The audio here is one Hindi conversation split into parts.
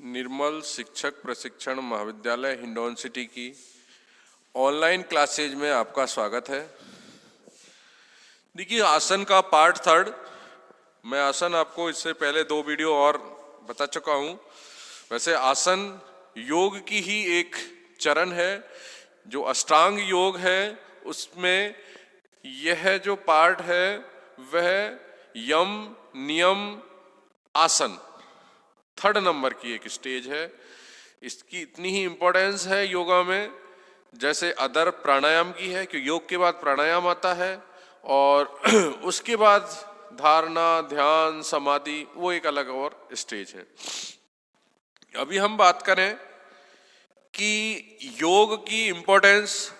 निर्मल शिक्षक प्रशिक्षण महाविद्यालय हिंडौन सिटी की ऑनलाइन क्लासेज में आपका स्वागत है। देखिए, आसन का पार्ट थर्ड। मैं आसन आपको इससे पहले 2 वीडियो और बता चुका हूं। वैसे आसन योग की ही एक चरण है। जो अष्टांग योग है उसमें यह जो पार्ट है वह यम नियम आसन थर्ड नंबर की एक स्टेज है। इसकी इतनी ही इंपॉर्टेंस है योगा में जैसे अदर प्राणायाम की है, कि योग के बाद प्राणायाम आता है और उसके बाद धारणा, ध्यान, समाधि, वो एक अलग और स्टेज है। अभी हम बात करें कि योग की इंपॉर्टेंस,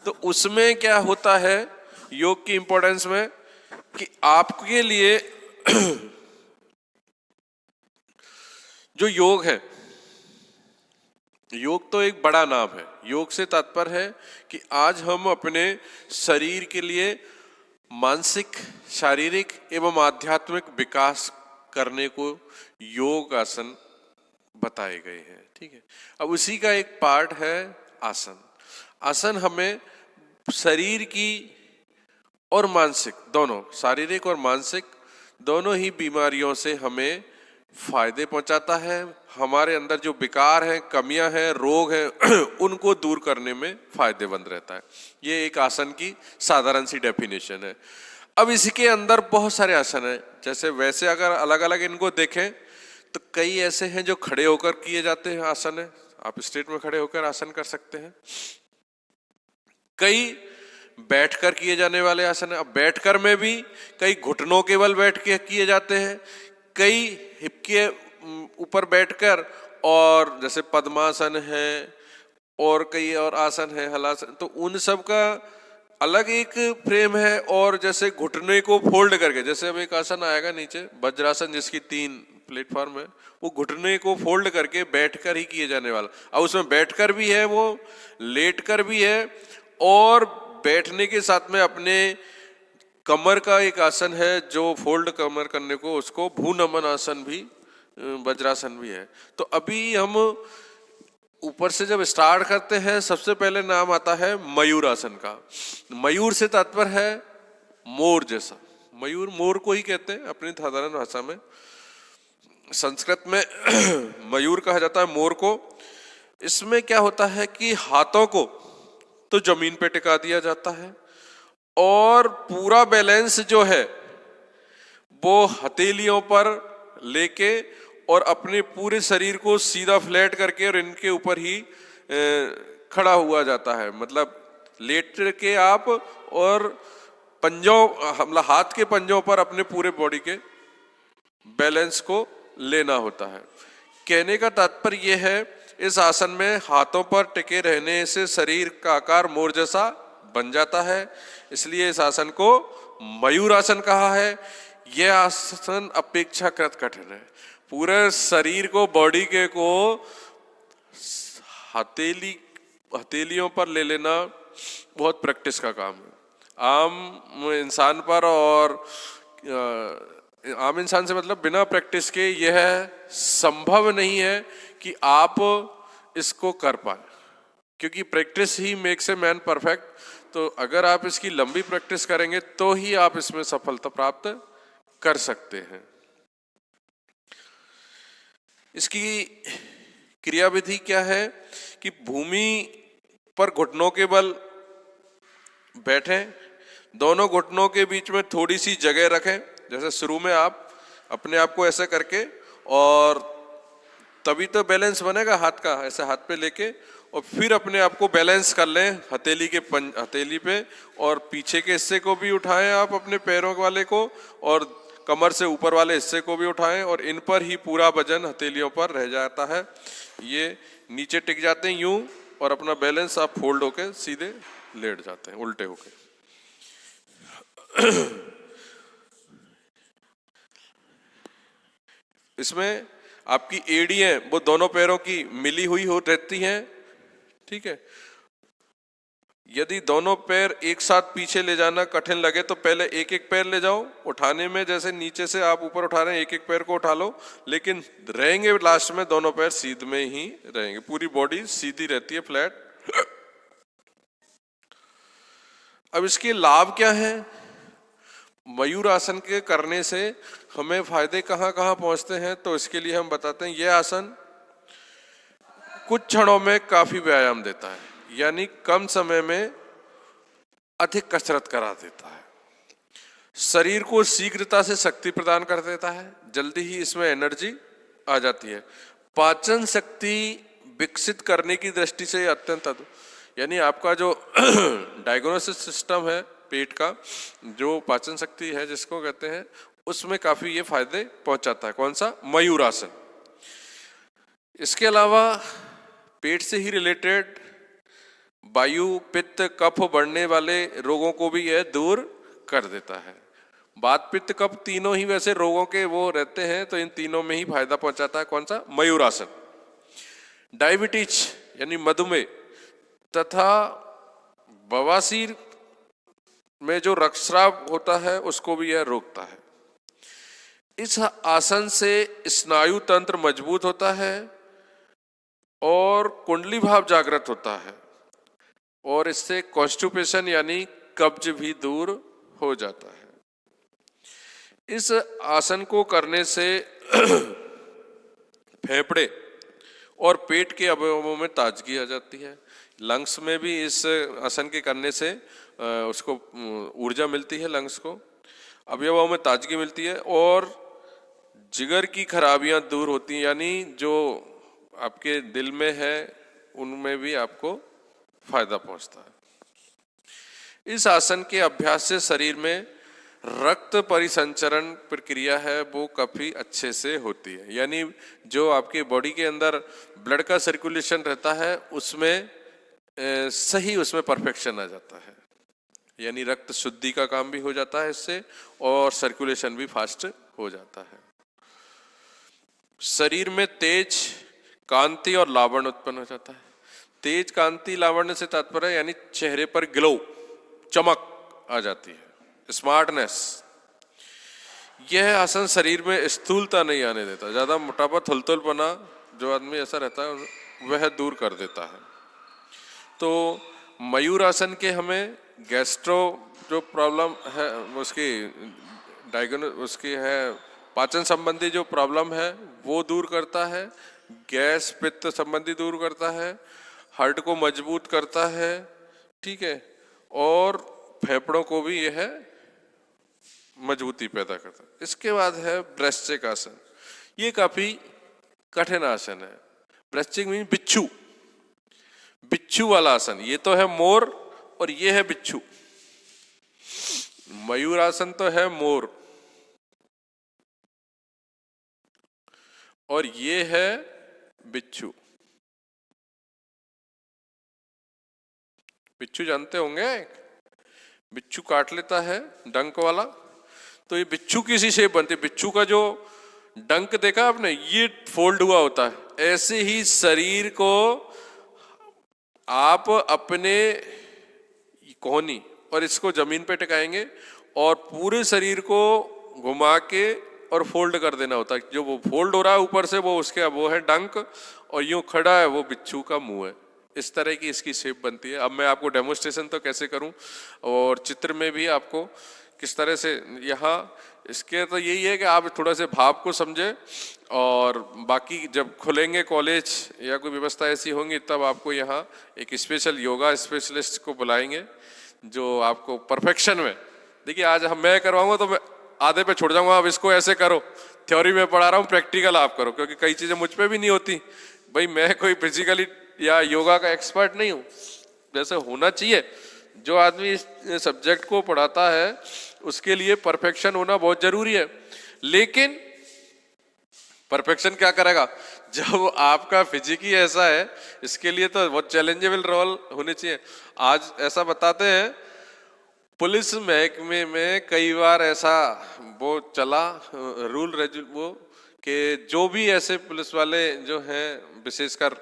तो उसमें क्या होता है योग की इंपॉर्टेंस में, कि आपके लिए जो योग है, योग तो एक बड़ा नाम है। योग से तात्पर्य है कि आज हम अपने शरीर के लिए मानसिक, शारीरिक एवं आध्यात्मिक विकास करने को योग आसन बताए गए हैं। ठीक है, अब उसी का एक पार्ट है आसन। आसन हमें शरीर की और मानसिक दोनों, शारीरिक और मानसिक दोनों ही बीमारियों से हमें फायदे पहुंचाता है। हमारे अंदर जो विकार हैं, कमियां हैं, रोग हैं उनको दूर करने में फायदेमंद रहता है। ये एक आसन की साधारण सी डेफिनेशन है। अब इसके अंदर बहुत सारे आसन हैं। जैसे वैसे अगर अलग अलग इनको देखें तो कई ऐसे हैं जो खड़े होकर किए जाते हैं आसन है। आप स्ट्रेट में खड़े होकर आसन कर सकते हैं। कई बैठकर किए जाने वाले आसन है। अब बैठकर में भी कई घुटनों के बल बैठ के किए जाते हैं, कई हिप के ऊपर बैठकर, और जैसे पद्मासन है और कई और आसन है, हलासन, तो उन सब का अलग एक फ्रेम है। और जैसे घुटने को फोल्ड करके, जैसे अब एक आसन आएगा नीचे वज्रासन जिसकी 3 प्लेटफॉर्म है, वो घुटने को फोल्ड करके बैठकर ही किए जाने वाला। अब उसमें बैठकर भी है, वो लेटकर भी है, और बैठने के साथ में अपने कमर का एक आसन है जो फोल्ड कमर करने को, उसको भूनमन आसन भी, वज्रासन भी है। तो अभी हम ऊपर से जब स्टार्ट करते हैं, सबसे पहले नाम आता है मयूर आसन का। मयूर से तात्पर्य है मोर जैसा। मयूर मोर को ही कहते हैं अपनी साधारण भाषा में। संस्कृत में मयूर कहा जाता है मोर को। इसमें क्या होता है कि हाथों को तो जमीन पे टिका दिया जाता है और पूरा बैलेंस जो है वो हथेलियों पर लेके और अपने पूरे शरीर को सीधा फ्लैट करके और इनके ऊपर ही खड़ा हुआ जाता है। मतलब लेट के आप और पंजों, मतलब हाथ के पंजों पर अपने पूरे बॉडी के बैलेंस को लेना होता है। कहने का तात्पर्य यह है, इस आसन में हाथों पर टिके रहने से शरीर का आकार मोर जैसा बन जाता है, इसलिए इस आसन को मयूर आसन कहा है। यह आसन अपेक्षाकृत कठिन है। पूरे शरीर को, बॉडी के को हथेलियों पर ले लेना बहुत प्रैक्टिस का काम है। आम इंसान पर, और आम इंसान से मतलब बिना प्रैक्टिस के यह संभव नहीं है कि आप इसको कर पाए, क्योंकि practice he makes a man perfect. तो अगर आप इसकी लंबी प्रैक्टिस करेंगे तो ही आप इसमें सफलता प्राप्त कर सकते हैं। इसकी क्रियाविधि क्या है कि भूमि पर घुटनों के बल बैठें, दोनों घुटनों के बीच में थोड़ी सी जगह रखें। जैसे शुरू में आप अपने आप को ऐसे करके, और तभी तो बैलेंस बनेगा हाथ का, ऐसे हाथ पे लेके, और फिर अपने आप को बैलेंस कर लें हथेली पे, और पीछे के हिस्से को भी उठाएं आप अपने पैरों वाले को, और कमर से ऊपर वाले हिस्से को भी उठाएं, और इन पर ही पूरा वजन हथेलियों पर रह जाता है। ये नीचे टिक जाते हैं यूं, और अपना बैलेंस आप फोल्ड होके सीधे लेट जाते हैं उल्टे होके। इसमें आपकी एड़ियां वो दोनों पैरों की मिली हुई हो रहती हैं। ठीक है, यदि दोनों पैर एक साथ पीछे ले जाना कठिन लगे तो पहले एक एक पैर ले जाओ, उठाने में जैसे नीचे से आप ऊपर उठा रहे हैं एक एक पैर को उठा लो, लेकिन रहेंगे लास्ट में दोनों पैर सीध में ही रहेंगे, पूरी बॉडी सीधी रहती है, फ्लैट। अब इसके लाभ क्या है? मयूर आसन के करने से हमें फायदे कहाँ कहाँ पहुंचते हैं, तो इसके लिए हम बताते हैं। यह आसन कुछ क्षणों में काफी व्यायाम देता है, यानी कम समय में अधिक कसरत करा देता है, शरीर को शीघ्रता से शक्ति प्रदान कर देता है, जल्दी ही इसमें एनर्जी आ जाती है, पाचन शक्ति विकसित करने की दृष्टि से अत्यंत यानी आपका जो डायग्नोसिस सिस्टम है पेट का, जो पाचन शक्ति है जिसको कहते हैं, उसमें काफी ये फायदे पहुंचाता है। कौन सा? मयूर आसन। इसके अलावा पेट से ही रिलेटेड वायु, पित्त, कफ बढ़ने वाले रोगों को भी यह दूर कर देता है। वात, पित्त, कफ तीनों ही वैसे रोगों के वो रहते हैं, तो इन तीनों में ही फायदा पहुंचाता है। कौन सा? मयूर आसन। डायबिटीज यानी मधुमेह तथा बवासीर में जो रक्तस्राव होता है उसको भी यह रोकता है। इस आसन से स्नायु तंत्र मजबूत होता है और कुंडली भाव जागृत होता है, और इससे कॉन्स्टिपेशन यानी कब्ज भी दूर हो जाता है। इस आसन को करने से फेफड़े और पेट के अवयवों में ताजगी आ जाती है। लंग्स में भी इस आसन के करने से उसको ऊर्जा मिलती है, लंग्स को अवयवों में ताजगी मिलती है, और जिगर की खराबियां दूर होती हैं, यानी जो आपके दिल में है उनमें भी आपको फायदा पहुंचता है। इस आसन के अभ्यास से शरीर में रक्त परिसंचरण प्रक्रिया है वो काफी अच्छे से होती है, यानी जो आपकी बॉडी के अंदर ब्लड का सर्कुलेशन रहता है उसमें सही उसमें परफेक्शन आ जाता है, यानी रक्त शुद्धि का काम भी हो जाता है इससे, और सर्कुलेशन भी फास्ट हो जाता है। शरीर में तेज, कांति और लावण्य उत्पन्न हो जाता है। तेज, कांति, लावण्य से तात्पर्य यानी चेहरे पर ग्लो, चमक आ जाती है, स्मार्टनेस। यह आसन शरीर में स्थूलता नहीं आने देता, ज्यादा मोटापा, थुलथुलपना जो आदमी ऐसा रहता है वह दूर कर देता है। तो मयूर आसन के हमें गैस्ट्रो जो प्रॉब्लम है उसकी है पाचन संबंधी जो प्रॉब्लम है वो दूर करता है, गैस पित्त संबंधी दूर करता है, हार्ट को मजबूत करता है, ठीक है, और फेफड़ों को भी यह मजबूती पैदा करता है। इसके बाद है वृश्चिक आसन। ये काफी कठिन आसन है। वृश्चिक मीन बिच्छू, बिच्छू वाला आसन। ये तो है मोर और ये है बिच्छू। मयूर आसन तो है मोर और ये है बिच्छू। बिच्छू जानते होंगे, बिच्छू काट लेता है डंक वाला, तो ये बिच्छू की सी शेप बनती है। बिच्छू का जो डंक देखा आपने, ये फोल्ड हुआ होता है। ऐसे ही शरीर को आप अपने कोहनी और इसको जमीन पे टिकाएंगे और पूरे शरीर को घुमा के और फोल्ड कर देना होता है। जो वो फोल्ड हो रहा है ऊपर से वो है डंक, और यूं खड़ा है वो बिच्छू का मुंह है। इस तरह की इसकी शेप बनती है। अब मैं आपको डेमोन्स्ट्रेशन तो कैसे करूं और चित्र में भी आपको किस तरह से, यहाँ इसके तो यही है कि आप थोड़ा से भाव को समझे, और बाकी जब खुलेंगे कॉलेज या कोई व्यवस्था ऐसी होंगी तब आपको यहाँ एक स्पेशल योगा स्पेशलिस्ट को बुलाएंगे जो आपको परफेक्शन में, देखिए आज मैं करवाऊंगा तो मैं आधे पे छोड़ जाऊंगा, आप इसको ऐसे करो, थ्योरी में पढ़ा रहा हूँ, प्रैक्टिकल आप करो, क्योंकि कई चीजें मुझ पे भी नहीं होती। भाई मैं कोई फिजिकली या योगा का एक्सपर्ट नहीं हूँ, जैसे होना चाहिए। जो आदमी इस सब्जेक्ट को पढ़ाता है उसके लिए परफेक्शन होना बहुत जरूरी है। लेकिन परफेक्शन क्या करेगा जब आपका फिजिक ही ऐसा है, इसके लिए तो बहुत चैलेंजेबल रोल होने चाहिए। आज ऐसा बताते हैं पुलिस महकमे में कई बार ऐसा वो चला रूल वो कि जो भी ऐसे पुलिस वाले जो हैं विशेषकर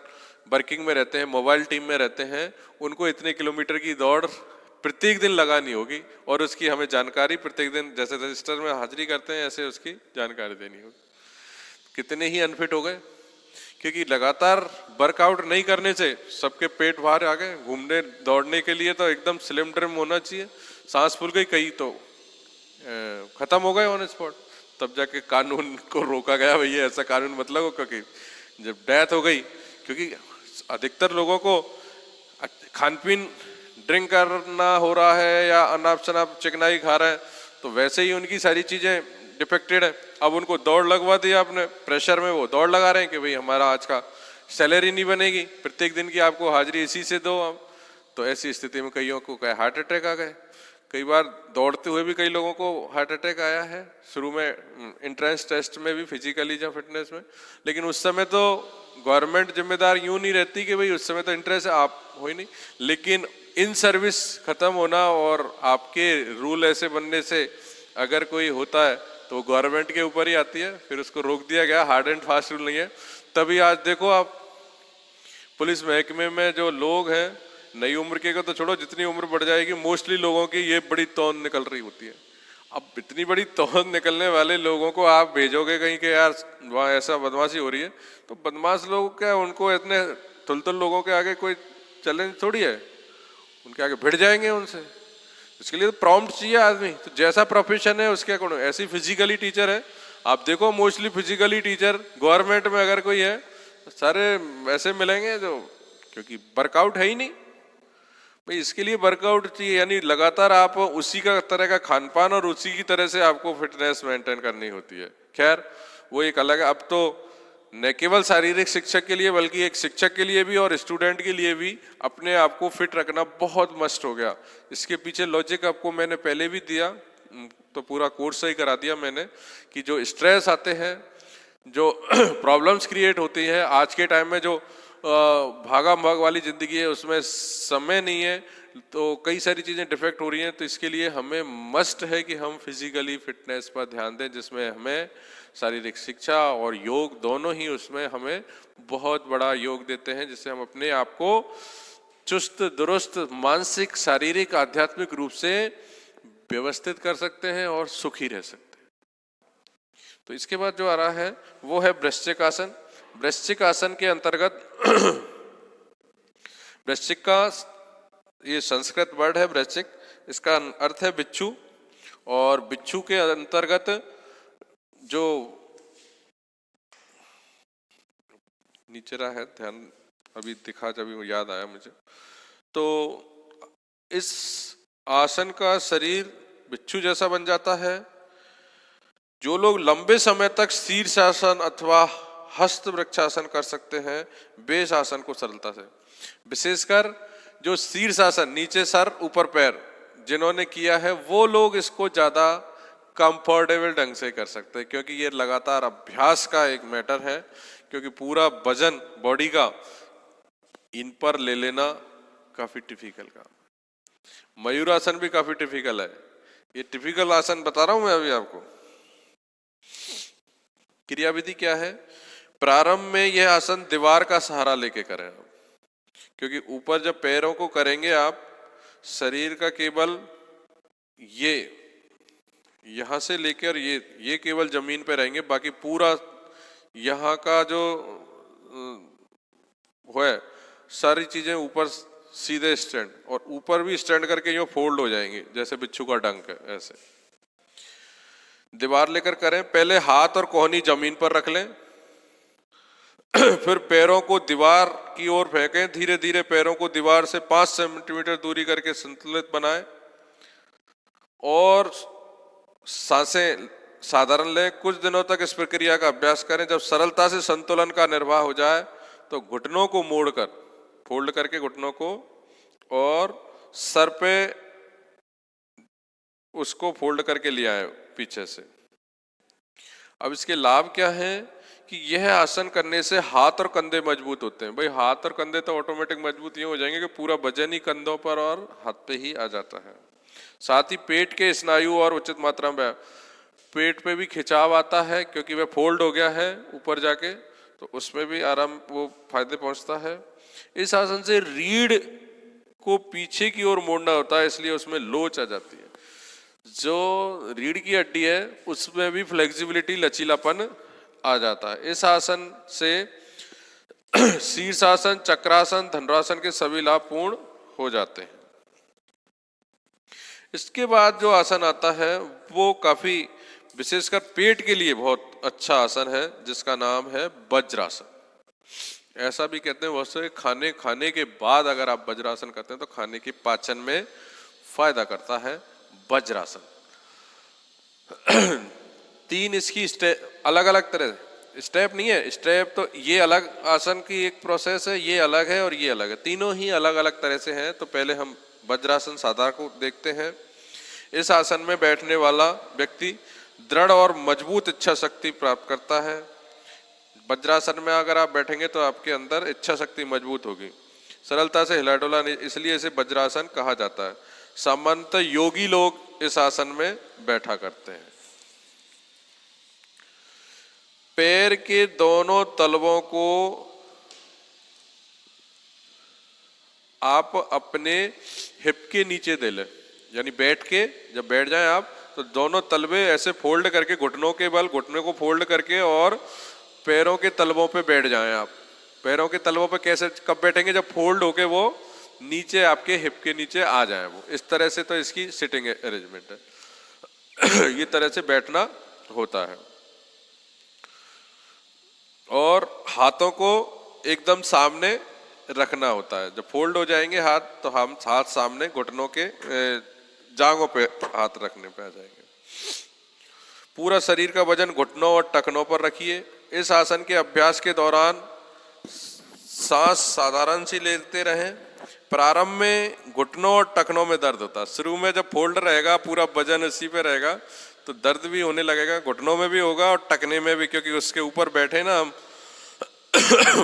वर्किंग में रहते हैं, मोबाइल टीम में रहते हैं, उनको इतने किलोमीटर की दौड़ प्रत्येक दिन लगानी होगी और उसकी हमें जानकारी प्रत्येक दिन जैसे रजिस्टर में हाजिरी करते हैं ऐसे उसकी जानकारी देनी होगी। कितने ही अनफिट हो गए, क्योंकि लगातार वर्कआउट नहीं करने से सबके पेट बाहर आ गए। घूमने दौड़ने के लिए तो एकदम स्लिम ट्रिम होना चाहिए, सांस फूल गई कहीं तो खत्म हो गए ऑन स्पॉट, तब जाके कानून को रोका गया भैया ऐसा कानून मत लगो, क्योंकि जब डेथ हो गई, क्योंकि अधिकतर लोगों को खान पीन ड्रिंक करना हो रहा है या अनाप शनाप चिकनाई खा रहे हैं, तो वैसे ही उनकी सारी चीजें डिफेक्टेड है। अब उनको दौड़ लगवा दिया आपने, प्रेशर में वो दौड़ लगा रहे हैं कि भाई हमारा आज का सैलरी नहीं बनेगी, प्रत्येक दिन की आपको हाजिरी इसी से दो हम। तो ऐसी स्थिति में कईयों को क्या हार्ट अटैक आ गए। कई बार दौड़ते हुए भी कई लोगों को हार्ट अटैक आया है, शुरू में एंट्रेंस टेस्ट में भी, फिजिकली या फिटनेस में। लेकिन उस समय तो गवर्नमेंट जिम्मेदार यूं नहीं रहती कि भाई उस समय तो इंटरेस्ट आप हो ही नहीं, लेकिन इन सर्विस खत्म होना और आपके रूल ऐसे बनने से अगर कोई होता है तो गवर्नमेंट के ऊपर ही आती है, फिर उसको रोक दिया गया, हार्ड एंड फास्ट रूल नहीं है। तभी आज देखो आप पुलिस महकमे में जो लोग हैं, नई उम्र के को तो छोड़ो, जितनी उम्र बढ़ जाएगी मोस्टली लोगों की ये बड़ी तौन निकल रही होती है। अब इतनी बड़ी तौन निकलने वाले लोगों को आप भेजोगे कहीं के यार वहाँ ऐसा बदमाशी हो रही है, तो बदमाश लोग क्या, उनको इतने तुलतुल लोगों के आगे कोई चैलेंज थोड़ी है, उनके आगे भिड़ जाएंगे उनसे। इसके लिए तो प्रॉम्प्ट चाहिए आदमी, तो जैसा प्रोफेशन है उसके अकॉर्डिंग। ऐसी फिजिकली टीचर है, आप देखो मोस्टली फिजिकली टीचर गवर्नमेंट में अगर कोई है तो सारे ऐसे मिलेंगे जो, क्योंकि वर्कआउट है ही नहीं भाई। इसके लिए वर्कआउट चाहिए, यानी लगातार आप उसी का तरह का खान पान और उसी की तरह से आपको फिटनेस मेंटेन करनी होती है। खैर वो एक अलग है। अब तो न केवल शारीरिक शिक्षक के लिए बल्कि एक शिक्षक के लिए भी और स्टूडेंट के लिए भी अपने आप को फिट रखना बहुत मस्ट हो गया। इसके पीछे लॉजिक आपको मैंने पहले भी दिया, तो पूरा कोर्स ही करा दिया मैंने, कि जो स्ट्रेस आते हैं, जो प्रॉब्लम्स क्रिएट होती है आज के टाइम में, जो भागा भाग वाली जिंदगी है उसमें समय नहीं है, तो कई सारी चीजें डिफेक्ट हो रही हैं। तो इसके लिए हमें मस्ट है कि हम फिजिकली फिटनेस पर ध्यान दें, जिसमें हमें शारीरिक शिक्षा और योग दोनों ही उसमें हमें बहुत बड़ा योग देते हैं, जिससे हम अपने आप को चुस्त दुरुस्त मानसिक शारीरिक आध्यात्मिक रूप से व्यवस्थित कर सकते हैं और सुखी रह सकते हैं। तो इसके बाद जो आ रहा है वो है वृश्चिक आसन। वृश्चिक आसन के अंतर्गत वृश्चिक का ये संस्कृत वर्ड है वृश्चिक, इसका अर्थ है बिच्छू, और बिच्छू के अंतर्गत जो नीचे रहा है, ध्यान अभी दिखा जब याद आया मुझे, तो इस आसन का शरीर बिच्छू जैसा बन जाता है। जो लोग लंबे समय तक शीर्षासन अथवा हस्त वृक्षासन कर सकते हैं वे इस आसन को सरलता से, विशेषकर जो शीर्षासन नीचे सर ऊपर पैर जिन्होंने किया है वो लोग इसको ज्यादा कंफर्टेबल ढंग से कर सकते हैं, क्योंकि ये लगातार अभ्यास का एक मैटर है, क्योंकि पूरा वजन बॉडी का इन पर ले लेना काफी टिपिकल काम है। मयूरासन भी काफी टिपिकल है, ये टिपिकल आसन बता रहा हूं मैं अभी आपको। क्रियाविधि क्या है, प्रारंभ में यह आसन दीवार का सहारा लेके करें आप, क्योंकि ऊपर जब पैरों को करेंगे आप, शरीर का केवल ये यहां से लेकर ये केवल जमीन पे रहेंगे, बाकी पूरा यहाँ का जो है सारी चीजें ऊपर सीधे स्टैंड, और ऊपर भी स्टैंड करके यूं फोल्ड हो जाएंगे जैसे बिच्छू का डंक है। ऐसे दीवार लेकर करें, पहले हाथ और कोहनी जमीन पर रख लें, फिर पैरों को दीवार की ओर फेंकें, धीरे धीरे पैरों को दीवार से 5 सेंटीमीटर दूरी करके संतुलित बनाएं और सांसें साधारण लें। कुछ दिनों तक इस प्रक्रिया का अभ्यास करें। जब सरलता से संतुलन का निर्वाह हो जाए तो घुटनों को मोड़कर फोल्ड करके घुटनों को और सर पे उसको फोल्ड करके ले आए पीछे से। अब इसके लाभ क्या है कि यह आसन करने से हाथ और कंधे मजबूत होते हैं। भाई हाथ और कंधे तो ऑटोमेटिक मजबूत ये हो जाएंगे कि पूरा वजन ही कंधों पर और हाथ पे ही आ जाता है। साथ ही पेट के स्नायु और उचित मात्रा में पेट पे भी खिंचाव आता है, क्योंकि वह फोल्ड हो गया है ऊपर जाके, तो उसमें भी आराम वो फायदे पहुंचता है। इस आसन से रीढ़ को पीछे की ओर मोड़ना होता है, इसलिए उसमें लोच आ जाती है। जो रीढ़ की हड्डी है उसमें भी फ्लेक्सिबिलिटी, लचीलापन आ जाता है। इस आसन से शीर्षासन, चक्रासन, धनुरासन के सभी लाभ पूर्ण हो जाते हैं। इसके बाद जो आसन आता है वो काफी विशेषकर पेट के लिए बहुत अच्छा आसन है, जिसका नाम है वज्रासन। ऐसा भी कहते हैं बहुत से खाने के बाद अगर आप वज्रासन करते हैं तो खाने की पाचन में फायदा करता है वज्रासन। 3 इसकी स्टेप, अलग अलग तरह, स्टेप नहीं है, स्टेप तो ये अलग आसन की एक प्रोसेस है, ये अलग है और ये अलग है, तीनों ही अलग अलग तरह से हैं। तो पहले हम वज्रासन साधारण को देखते हैं। इस आसन में बैठने वाला व्यक्ति दृढ़ और मजबूत इच्छा शक्ति प्राप्त करता है। वज्रासन में अगर आप बैठेंगे तो आपके अंदर इच्छा शक्ति मजबूत होगी, सरलता से हिला डुला नहीं, इसलिए इसे वज्रासन कहा जाता है। सामान्यतः योगी लोग इस आसन में बैठा करते हैं। पैर के दोनों तलवों को आप अपने हिप के नीचे दे लें, यानी बैठ के जब बैठ जाएं आप तो दोनों तलवे ऐसे फोल्ड करके, घुटनों के बल घुटने को फोल्ड करके और पैरों के तलवों पे बैठ जाएं आप। पैरों के तलवों पे कैसे कब बैठेंगे, जब फोल्ड होके वो नीचे आपके हिप के नीचे आ जाए, वो इस तरह से। तो इसकी सिटिंग अरेंजमेंट है। ये तरह से बैठना होता है। और हाथों को एकदम सामने रखना होता है। जब फोल्ड हो जाएंगे हाथ तो हम हाथ सामने घुटनों के जांघों पे हाथ रखने पे आ जाएंगे। पूरा शरीर का वजन घुटनों और टखनों पर रखिए। इस आसन के अभ्यास के दौरान सांस साधारण सी लेते रहें। प्रारंभ में घुटनों और टखनों में दर्द होता है। शुरू में जब फोल्ड रहेगा, पूरा वजन इसी पे रहेगा तो दर्द भी होने लगेगा, घुटनों में भी होगा और टखने में भी, क्योंकि उसके ऊपर बैठे ना हम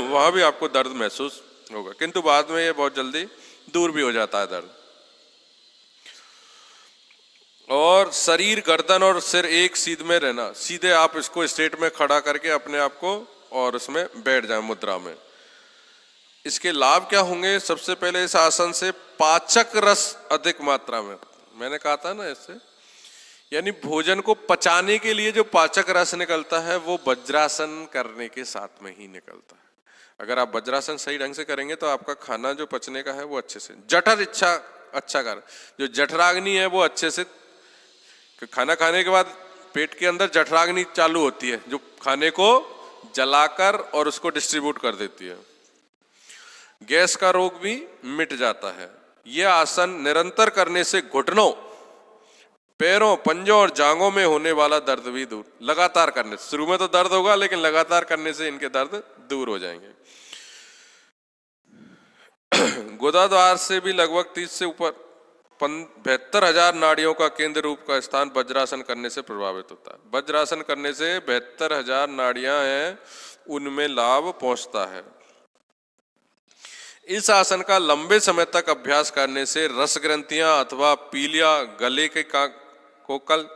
वहां भी आपको दर्द महसूस होगा, किंतु बाद में ये बहुत जल्दी दूर भी हो जाता है दर्द। और शरीर, गर्दन और सिर एक सीध में रहना। सीधे आप इसको स्ट्रेट में खड़ा करके अपने आप को और उसमें बैठ जाए मुद्रा में। इसके लाभ क्या होंगे? सबसे पहले इस आसन से पाचक रस अधिक मात्रा में, मैंने कहा था ना इससे, यानी भोजन को पचाने के लिए जो पाचक रस निकलता है वो वज्रासन करने के साथ में ही निकलता है। अगर आप वज्रासन सही ढंग से करेंगे तो आपका खाना जो पचने का है वो अच्छे से, जठर इच्छा अच्छा कर, जो जठराग्नि है वो अच्छे से, खाना खाने के बाद पेट के अंदर जठराग्नि चालू होती है जो खाने को जलाकर और उसको डिस्ट्रीब्यूट कर देती है। गैस का रोग भी मिट जाता है। यह आसन निरंतर करने से घुटनों, पैरों, पंजों और जांघों में होने वाला दर्द भी दूर, लगातार करने से, शुरू में तो दर्द होगा लेकिन लगातार करने से इनके दर्द दूर हो जाएंगे। गुदाद्वार से भी लगभग 30 से ऊपर 72,000 नाड़ियों का केंद्र रूप का स्थान वज्रासन करने से प्रभावित होता है। वज्रासन करने से 72,000 नाड़ियां हैं, उनमें लाभ पहुंचता है। इस आसन का लंबे समय तक अभ्यास करने से रस ग्रंथियां अथवा पीलिया, गले के कोकल,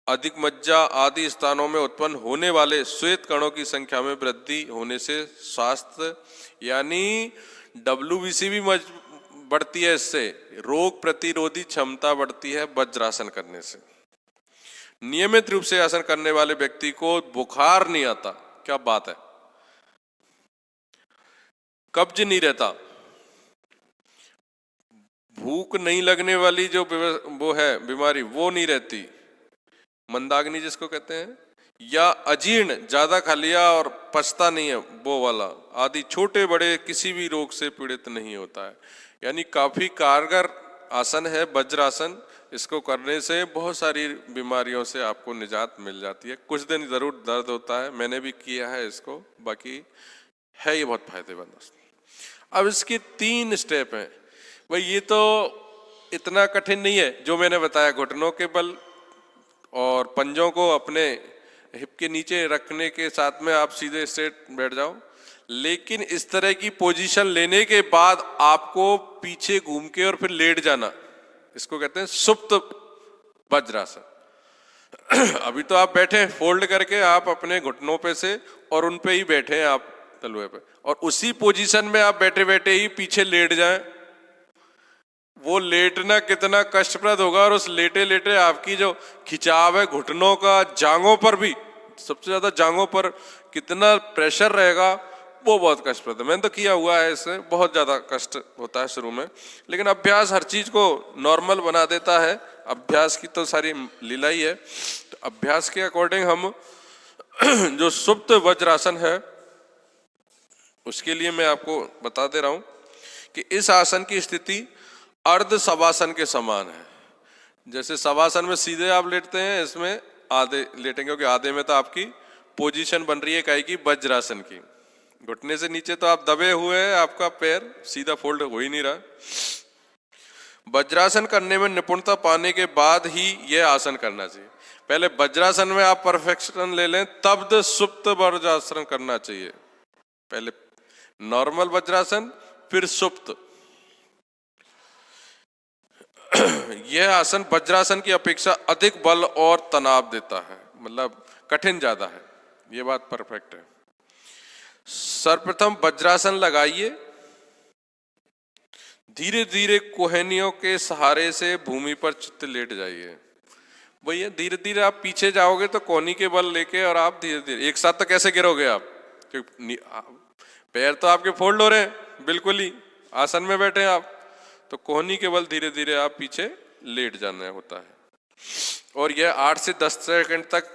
अधिक मज्जा आदि स्थानों में उत्पन्न होने वाले श्वेत कणों की संख्या में वृद्धि होने से स्वास्थ्य यानी WBC भी बढ़ती है। इससे रोग प्रतिरोधी क्षमता बढ़ती है वज्रासन करने से। नियमित रूप से आसन करने वाले व्यक्ति को बुखार नहीं आता। क्या बात है! कब्ज नहीं रहता, भूख नहीं लगने वाली जो वो है बीमारी वो नहीं रहती, मंदाग्नि जिसको कहते हैं, या अजीर्ण, ज्यादा खा लिया और पचता नहीं है वो वाला आदि छोटे बड़े किसी भी रोग से पीड़ित नहीं होता है। यानी काफी कारगर आसन है वज्रासन। इसको करने से बहुत सारी बीमारियों से आपको निजात मिल जाती है। कुछ दिन जरूर दर्द होता है, मैंने भी किया है इसको, बाकी है ये बहुत फायदेमंद। अब इसके 3 स्टेप हैं भाई। ये तो इतना कठिन नहीं है जो मैंने बताया, घुटनों के बल और पंजों को अपने हिप के नीचे रखने के साथ में आप सीधे स्ट्रेट बैठ जाओ। लेकिन इस तरह की पोजीशन लेने के बाद आपको पीछे घूम के और फिर लेट जाना, इसको कहते हैं सुप्त वज्रासन। अभी तो आप बैठे फोल्ड करके, आप अपने घुटनों पे से और उन पे ही बैठे हैं आप तलवे पे, और उसी पोजीशन में आप बैठे बैठे ही पीछे लेट जाएं, वो लेटना कितना कष्टप्रद होगा। और उस लेटे लेटे आपकी जो खिंचाव है घुटनों का, जांघों पर भी, सबसे ज्यादा जांघों पर कितना प्रेशर रहेगा, वो बहुत कष्टप्रद है। मैंने तो किया हुआ है, इससे बहुत ज्यादा कष्ट होता है शुरू में, लेकिन अभ्यास हर चीज को नॉर्मल बना देता है। अभ्यास की तो सारी लीला ही है। तो अभ्यास के अकॉर्डिंग हम जो सुप्त वज्रासन है, उसके लिए मैं आपको बता दे रहा हूं कि इस आसन की स्थिति अर्ध शवासन के समान है। जैसे शवासन में सीधे आप लेटते हैं, इसमें आधे लेटेंगे, क्योंकि आधे में तो आपकी पोजीशन बन रही है काहे की, वज्रासन की। घुटने से नीचे तो आप दबे हुए हैं, आपका पैर सीधा फोल्ड हो ही नहीं रहा। वज्रासन करने में निपुणता पाने के बाद ही यह आसन करना चाहिए। पहले वज्रासन में आप परफेक्शन ले लें, तब सुप्त वज्रासन करना चाहिए। पहले नॉर्मल वज्रासन, फिर सुप्त। यह आसन वज्रासन की अपेक्षा अधिक बल और तनाव देता है, मतलब कठिन ज्यादा है, ये बात परफेक्ट है। सर्वप्रथम वज्रासन लगाइए, धीरे धीरे कोहनियों के सहारे से भूमि पर चित्त लेट जाइए। भैया धीरे धीरे आप पीछे जाओगे तो कोहनी के बल लेके, और आप धीरे धीरे, एक साथ तो कैसे गिरोगे आप, क्योंकि पैर तो आपके फोल्ड हो रहे हैं, बिल्कुल ही आसन में बैठे हैं आप, तो कोहनी के बल धीरे धीरे आप पीछे लेट जाना होता है। और यह 8 से 10 सेकंड तक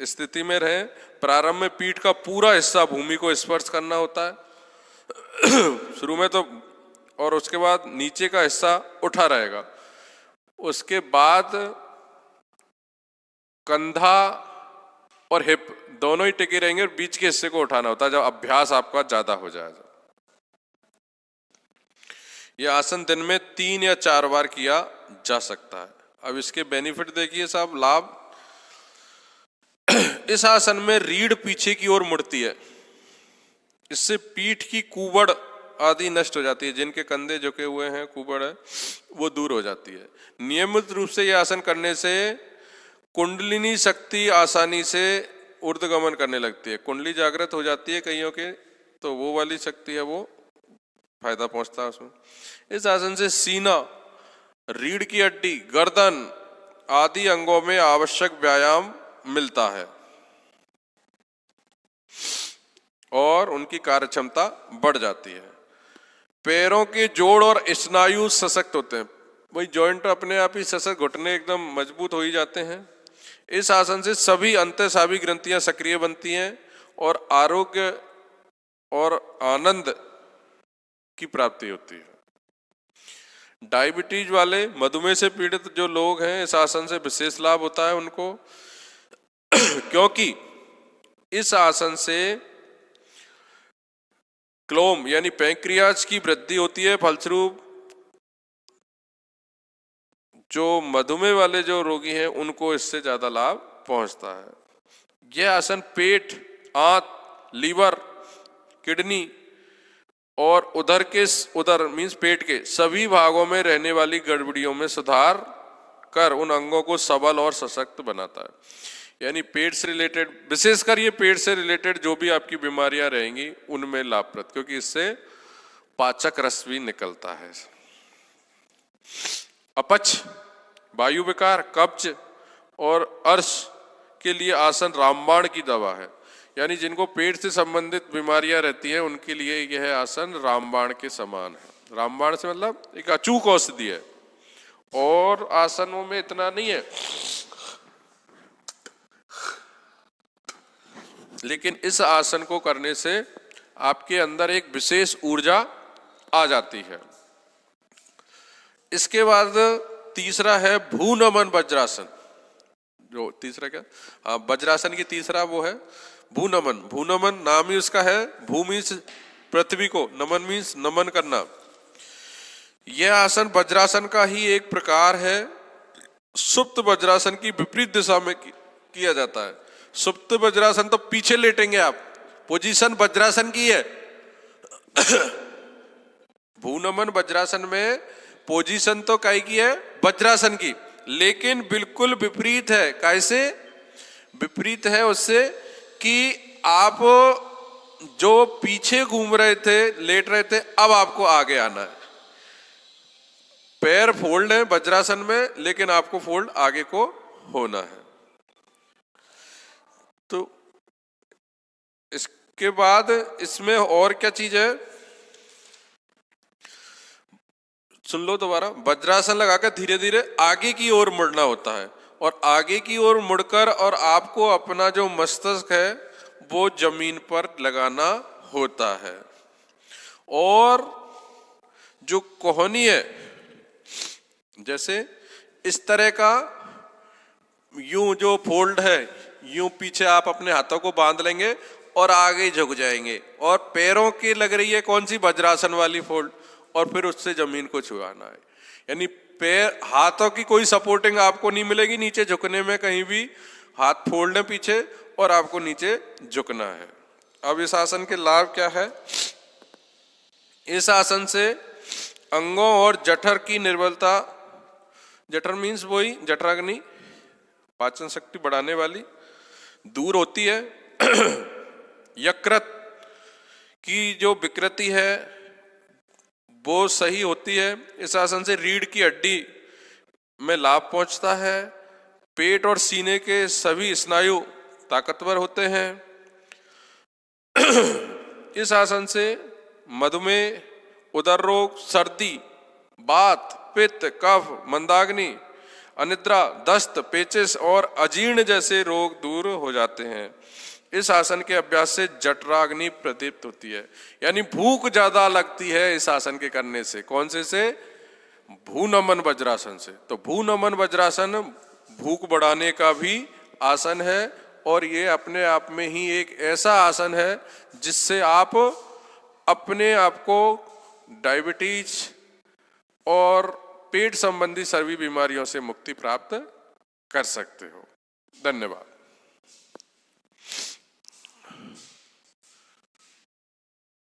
स्थिति में रहे। प्रारंभ में पीठ का पूरा हिस्सा भूमि को स्पर्श करना होता है शुरू में तो, और उसके बाद नीचे का हिस्सा उठा रहेगा। उसके बाद कंधा और हिप दोनों ही टिके रहेंगे, और बीच के हिस्से को उठाना होता है जब अभ्यास आपका ज्यादा हो जाएगा। यह आसन दिन में 3 या 4 बार किया जा सकता है। अब इसके बेनिफिट देखिए साहब, लाभ। इस आसन में रीढ़ पीछे की ओर मुड़ती है, इससे पीठ की कुबड़ आदि नष्ट हो जाती है। जिनके कंधे झुके हुए हैं, कुबड़ है, वो दूर हो जाती है। नियमित रूप से यह आसन करने से कुंडलिनी शक्ति आसानी से ऊर्ध्वगमन करने लगती है। कुंडली जागृत हो जाती है कईयों के, तो वो वाली शक्ति है, वो फायदा पहुंचता है उसमें। इस आसन से सीना, रीढ़ की हड्डी, गर्दन आदि अंगों में आवश्यक व्यायाम मिलता है और उनकी कार्यक्षमता बढ़ जाती है। पैरों के जोड़ और स्नायु सशक्त होते हैं। वही जॉइंट अपने आप ही सशक्त, घुटने एकदम मजबूत हो ही जाते हैं। इस आसन से सभी अंतःस्रावी ग्रंथियां सक्रिय बनती हैं और आरोग्य और आनंद की प्राप्ति होती है। डायबिटीज वाले, मधुमेह से पीड़ित जो लोग हैं, इस आसन से विशेष लाभ होता है उनको क्योंकि इस आसन से क्लोम यानी पैंक्रियाज की वृद्धि होती है। फलस्वरूप जो मधुमेह वाले जो रोगी हैं, उनको इससे ज्यादा लाभ पहुंचता है। यह आसन पेट, आंत, लीवर, किडनी और उदर मीन्स पेट के सभी भागों में रहने वाली गड़बड़ियों में सुधार कर उन अंगों को सबल और सशक्त बनाता है। यानी पेट से रिलेटेड, विशेषकर ये पेट से रिलेटेड जो भी आपकी बीमारियां रहेंगी उनमें लाभप्रद, क्योंकि इससे पाचक रस भी निकलता है। अपच, वायु विकार, कब्ज और अर्श के लिए आसन रामबाण की दवा है। यानी जिनको पेट से संबंधित बीमारियां रहती हैं, उनके लिए यह आसन रामबाण के समान है। रामबाण से मतलब एक अचूक औषधि है। और आसनों में इतना नहीं है, लेकिन इस आसन को करने से आपके अंदर एक विशेष ऊर्जा आ जाती है। इसके बाद तीसरा है भूनमन वज्रासन। जो तीसरा क्या, वज्रासन की तीसरा वो है भूनमन। भूनमन नाम ही उसका है, भू मीन्स पृथ्वी को, नमन मीन्स नमन करना। यह आसन वज्रासन का ही एक प्रकार है। सुप्त वज्रासन की विपरीत दिशा में किया जाता है। सुप्त वज्रासन तो पीछे लेटेंगे आप, पोजीशन वज्रासन की है। भूनमन वज्रासन में पोजीशन तो काय की है, वज्रासन की, लेकिन बिल्कुल विपरीत है। कैसे विपरीत है? उससे कि आप जो पीछे घूम रहे थे, लेट रहे थे, अब आपको आगे आना है। पैर फोल्ड है वज्रासन में, लेकिन आपको फोल्ड आगे को होना है। तो इसके बाद इसमें और क्या चीज है, सुन लो दोबारा। वज्रासन लगाकर धीरे धीरे आगे की ओर मुड़ना होता है, और आगे की ओर मुड़कर और आपको अपना जो मस्तिष्क है वो जमीन पर लगाना होता है। और जो कोहनी है, जैसे इस तरह का यूं जो फोल्ड है, यूं पीछे आप अपने हाथों को बांध लेंगे और आगे झुक जाएंगे, और पैरों की लग रही है कौन सी, वज्रासन वाली फोल्ड, और फिर उससे जमीन को छुआना है। यानी पैर, हाथों की कोई सपोर्टिंग आपको नहीं मिलेगी नीचे झुकने में, कहीं भी हाथ फोल्ड है पीछे और आपको नीचे झुकना है। अब इस आसन के लाभ क्या है? इस आसन से अंगों और जठर की निर्बलता, जठर मीन्स वही जठराग्नि, पाचन शक्ति बढ़ाने वाली, दूर होती है। यकृत की जो विकृति है वो सही होती है। इस आसन से रीढ़ की हड्डी में लाभ पहुंचता है। पेट और सीने के सभी स्नायु ताकतवर होते हैं। इस आसन से मधुमेह, उदर रोग, सर्दी, वात, पित्त, कफ, मंदाग्नि, अनिद्रा, दस्त, पेचिश और अजीर्ण जैसे रोग दूर हो जाते हैं। इस आसन के अभ्यास से जठराग्नि प्रदीप्त होती है, यानी भूख ज्यादा लगती है इस आसन के करने से। कौन से? भूनमन वज्रासन से। तो भूनमन वज्रासन भूख बढ़ाने का भी आसन है, और ये अपने आप में ही एक ऐसा आसन है जिससे आप अपने आप को डायबिटीज और पेट संबंधी सभी बीमारियों से मुक्ति प्राप्त कर सकते हो। धन्यवाद।